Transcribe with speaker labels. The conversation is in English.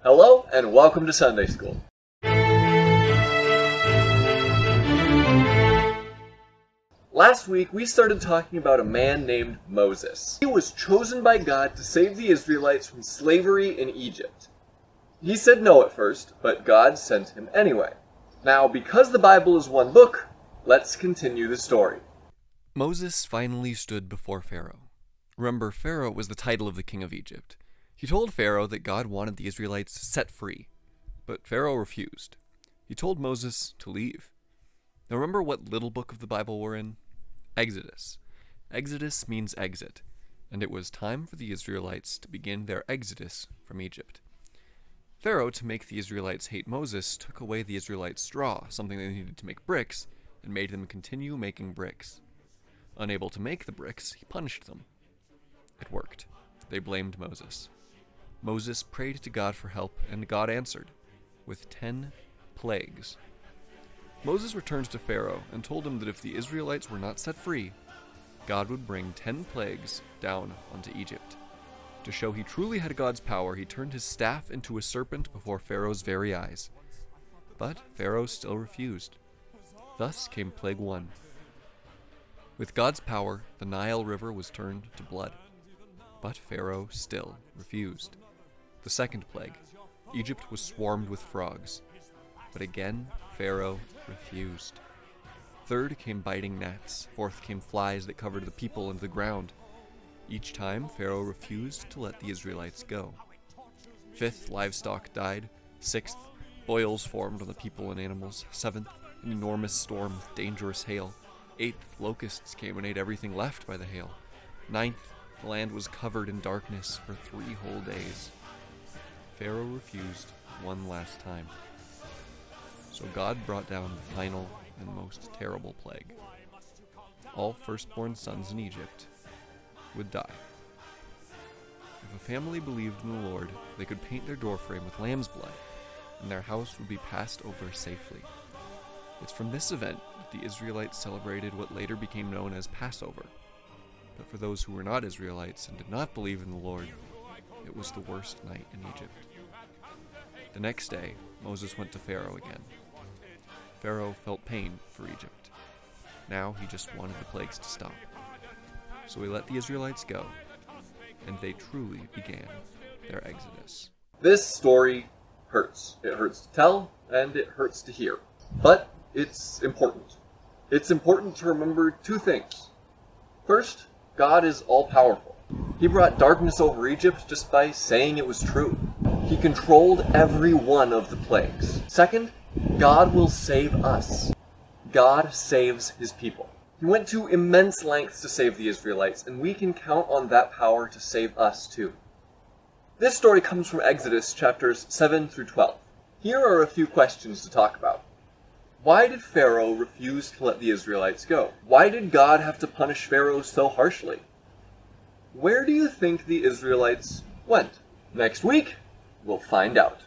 Speaker 1: Hello, and welcome to Sunday School. Last week, we started talking about a man named Moses. He was chosen by God to save the Israelites from slavery in Egypt. He said no at first, but God sent him anyway. Now, because the Bible is one book, let's continue the story.
Speaker 2: Moses finally stood before Pharaoh. Remember, Pharaoh was the title of the king of Egypt. He told Pharaoh that God wanted the Israelites set free, but Pharaoh refused. He told Moses to leave. Now remember what little book of the Bible we're in? Exodus. Exodus means exit, and it was time for the Israelites to begin their exodus from Egypt. Pharaoh, to make the Israelites hate Moses, took away the Israelites' straw, something they needed to make bricks, and made them continue making bricks. Unable to make the bricks, he punished them. It worked. They blamed Moses. Moses prayed to God for help, and God answered, with 10 plagues. Moses returned to Pharaoh and told him that if the Israelites were not set free, God would bring 10 plagues down onto Egypt. To show he truly had God's power, he turned his staff into a serpent before Pharaoh's very eyes. But Pharaoh still refused. Thus came Plague 1. With God's power, the Nile River was turned to blood. But Pharaoh still refused. The second plague, Egypt was swarmed with frogs. But again, Pharaoh refused. Third came biting gnats. Fourth came flies that covered the people and the ground. Each time, Pharaoh refused to let the Israelites go. Fifth, livestock died. Sixth, boils formed on the people and animals. Seventh, an enormous storm with dangerous hail. Eighth, locusts came and ate everything left by the hail. Ninth, the land was covered in darkness for 3 whole days. Pharaoh refused one last time. So God brought down the final and most terrible plague. All firstborn sons in Egypt would die. If a family believed in the Lord, they could paint their doorframe with lamb's blood, and their house would be passed over safely. It's from this event that the Israelites celebrated what later became known as Passover. But for those who were not Israelites and did not believe in the Lord, it was the worst night in Egypt. The next day, Moses went to Pharaoh again. Pharaoh felt pain for Egypt. Now he just wanted the plagues to stop. So he let the Israelites go, and they truly began their exodus.
Speaker 1: This story hurts. It hurts to tell, and it hurts to hear. But it's important. It's important to remember 2 things. First, God is all-powerful. He brought darkness over Egypt just by saying it was true. He controlled every one of the plagues. Second, God will save us. God saves his people. He went to immense lengths to save the Israelites, and we can count on that power to save us too. This story comes from Exodus chapters 7 through 12. Here are a few questions to talk about. Why did Pharaoh refuse to let the Israelites go? Why did God have to punish Pharaoh so harshly? Where do you think the Israelites went? Next week, we'll find out.